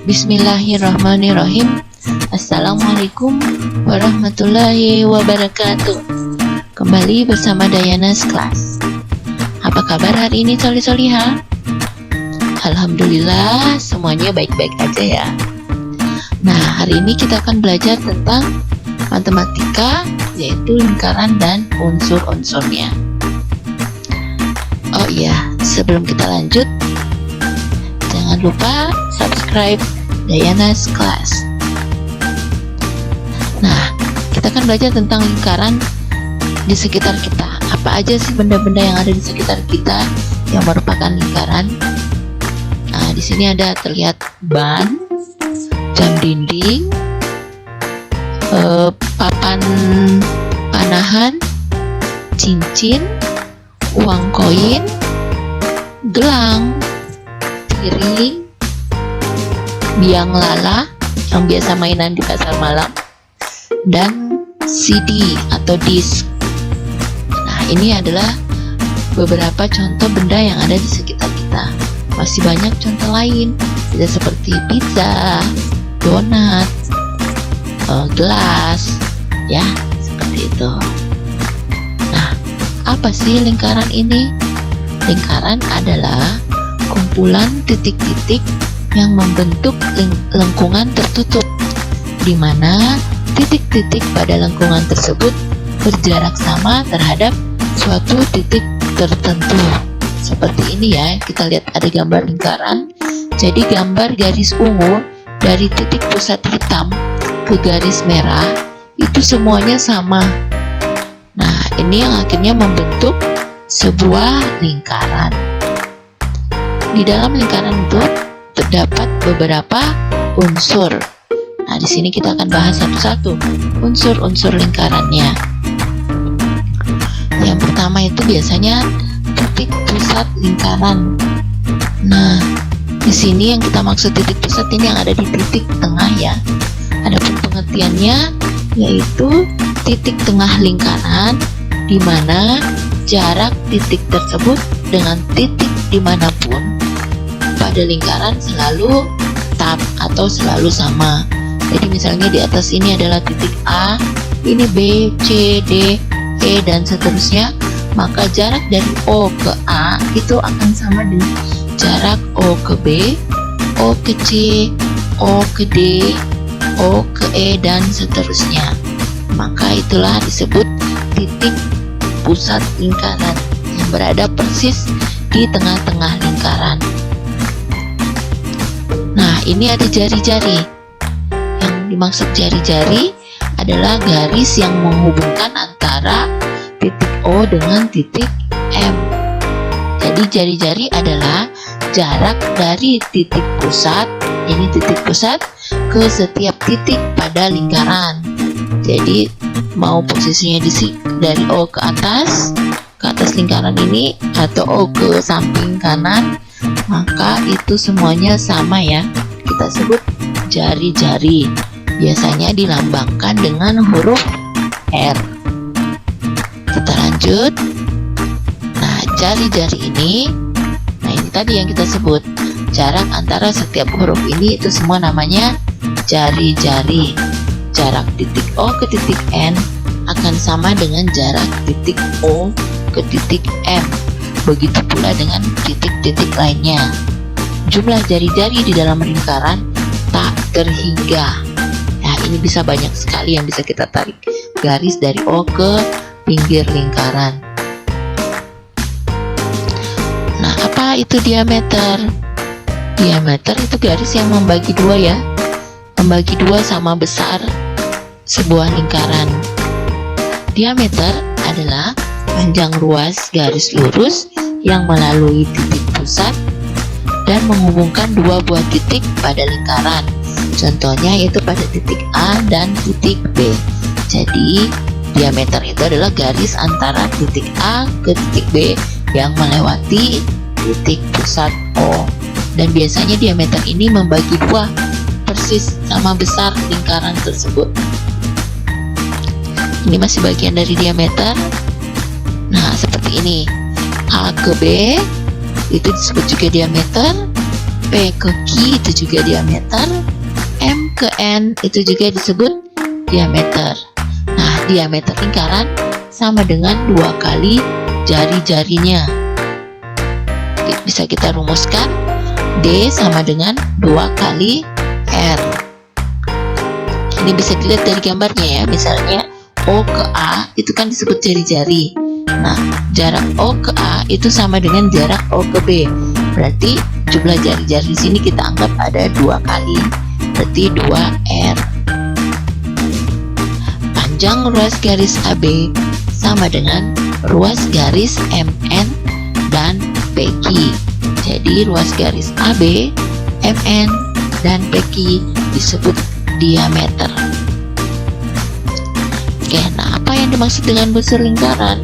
Bismillahirrahmanirrahim. Assalamualaikum warahmatullahi wabarakatuh. Kembali bersama Diana's Class. Apa kabar hari ini Soli-Soliha? Alhamdulillah semuanya baik-baik aja ya. Nah, hari ini kita akan belajar tentang matematika, yaitu lingkaran dan unsur-unsurnya. Oh iya, sebelum kita lanjut, jangan lupa subscribe Diana's Class. Nah, kita akan belajar tentang lingkaran di sekitar kita. Apa aja sih benda-benda yang ada di sekitar kita yang merupakan lingkaran? Nah, di sini ada terlihat ban, jam dinding, papan panahan, cincin, uang koin, gelang, piring, biang lala yang biasa mainan di pasar malam, dan CD atau disk. Nah, ini adalah beberapa contoh benda yang ada di sekitar kita. Masih banyak contoh lain, tidak seperti pizza, donat, gelas, ya, seperti itu. Nah, apa sih lingkaran ini? Lingkaran adalah kumpulan titik-titik yang membentuk lengkungan tertutup, di mana titik-titik pada lengkungan tersebut berjarak sama terhadap suatu titik tertentu. Seperti ini ya, kita lihat ada gambar lingkaran. Jadi gambar garis ungu dari titik pusat hitam ke garis merah itu semuanya sama. Nah, ini yang akhirnya membentuk sebuah lingkaran. Di dalam lingkaran itu terdapat beberapa unsur. Nah, di sini kita akan bahas satu-satu unsur-unsur lingkarannya. Yang pertama itu biasanya titik pusat lingkaran. Nah, di sini yang kita maksud titik pusat ini yang ada di titik tengah ya. Adapun pengertiannya yaitu titik tengah lingkaran di mana jarak titik tersebut dengan titik dimanapun pada lingkaran selalu tetap atau selalu sama. Jadi misalnya di atas ini adalah titik A, ini B, C, D, E, dan seterusnya, maka jarak dari O ke A itu akan sama dengan jarak O ke B, O ke C, O ke D, O ke E, dan seterusnya. Maka itulah disebut titik pusat lingkaran yang berada persis di tengah-tengah lingkaran. Nah, ini ada jari-jari. Yang dimaksud jari-jari adalah garis yang menghubungkan antara titik O dengan titik M. Jadi jari-jari adalah jarak dari titik pusat, ini titik pusat, ke setiap titik pada lingkaran. Jadi mau posisinya dari O ke atas lingkaran ini, atau O ke samping kanan, maka itu semuanya sama ya. Kita sebut jari-jari. Biasanya dilambangkan dengan huruf R. Kita lanjut. Nah, jari-jari ini, nah ini tadi yang kita sebut jarak antara setiap huruf ini, itu semua namanya jari-jari. Jarak titik O ke titik N akan sama dengan jarak titik O ke titik M. Begitu pula dengan titik-titik lainnya. Jumlah jari-jari di dalam lingkaran tak terhingga. Nah, ini bisa banyak sekali yang bisa kita tarik garis dari O ke pinggir lingkaran. Nah, apa itu diameter? Diameter itu garis yang membagi dua ya. Membagi dua sama besar sebuah lingkaran. Diameter adalah panjang ruas garis lurus yang melalui titik pusat dan menghubungkan dua buah titik pada lingkaran. Contohnya yaitu pada titik A dan titik B. Jadi diameter itu adalah garis antara titik A ke titik B yang melewati titik pusat O. Dan biasanya diameter ini membagi dua persis sama besar lingkaran tersebut. Ini masih bagian dari diameter. Nah, seperti ini. A ke B itu disebut juga diameter. P ke Q itu juga diameter, M ke N itu juga disebut diameter. Nah, diameter lingkaran sama dengan 2 kali jari-jarinya. Bisa kita rumuskan D sama dengan 2 kali R. Ini bisa dilihat dari gambarnya ya. Misalnya O ke A itu kan disebut jari-jari. Nah, jarak O ke A itu sama dengan jarak O ke B. Berarti jumlah jari-jari di sini kita anggap ada 2 kali. Berarti 2R. Panjang ruas garis AB sama dengan ruas garis MN dan PQ. Jadi ruas garis AB, MN, dan PQ disebut diameter. Oke, nah apa yang dimaksud dengan busur lingkaran?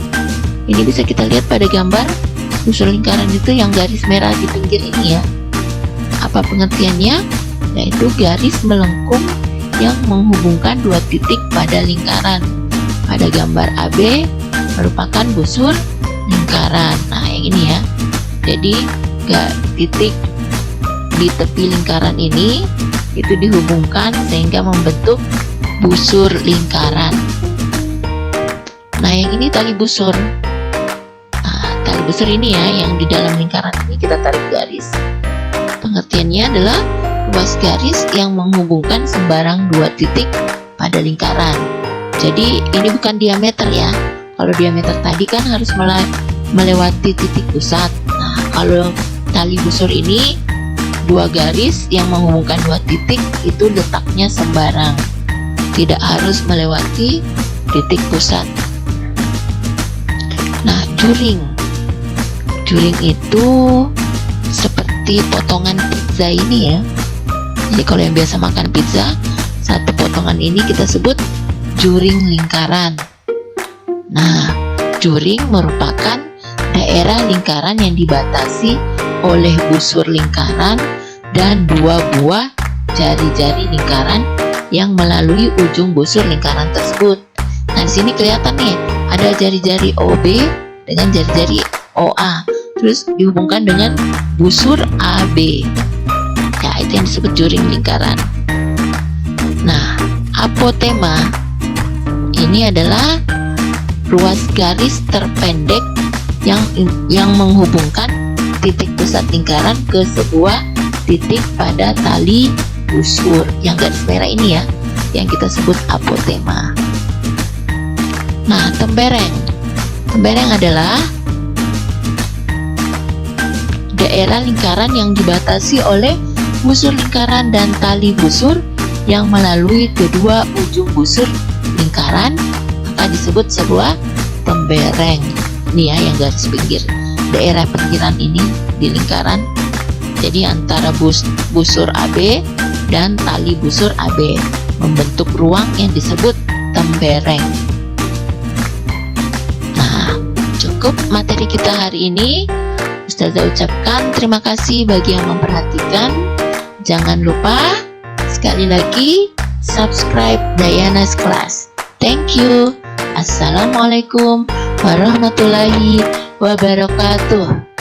Ini bisa kita lihat pada gambar. Busur lingkaran itu yang garis merah di pinggir ini ya. Apa pengertiannya? Yaitu garis melengkung yang menghubungkan 2 titik pada lingkaran. Pada gambar AB merupakan busur lingkaran. Nah, yang ini ya. Jadi titik di tepi lingkaran ini itu dihubungkan sehingga membentuk busur lingkaran. Nah, yang ini tali busur. Nah, tali busur ini ya, yang di dalam lingkaran ini kita tarik garis. Pengertiannya adalah ruas garis yang menghubungkan sembarang 2 titik pada lingkaran. Jadi ini bukan diameter ya. Kalau diameter tadi kan harus melewati titik pusat. Nah, kalau tali busur ini 2 garis yang menghubungkan 2 titik itu letaknya sembarang, tidak harus melewati titik pusat. Nah, juring itu seperti potongan pizza ini ya. Jadi kalau yang biasa makan pizza, satu potongan ini kita sebut juring lingkaran. Nah, juring merupakan daerah lingkaran yang dibatasi oleh busur lingkaran dan 2 buah jari-jari lingkaran yang melalui ujung busur lingkaran tersebut. Nah, di sini kelihatan nih, ada jari-jari OB dengan jari-jari OA, terus dihubungkan dengan busur AB. Ya, itu yang disebut juring lingkaran. Nah, apotema ini adalah ruas garis terpendek yang menghubungkan titik pusat lingkaran ke sebuah titik pada tali busur yang garis merah ini ya, yang kita sebut apotema. Nah, tembereng adalah daerah lingkaran yang dibatasi oleh busur lingkaran dan tali busur yang melalui kedua ujung busur lingkaran, maka disebut sebuah tembereng. Ini ya, yang garis pinggir, daerah pinggiran ini di lingkaran. Jadi antara busur AB dan tali busur AB membentuk ruang yang disebut tembereng. Nah, cukup materi kita hari ini. Ustazah ucapkan terima kasih bagi yang memperhatikan. Jangan lupa sekali lagi subscribe Dayana's Class. Thank you. Assalamualaikum warahmatullahi wabarakatuh.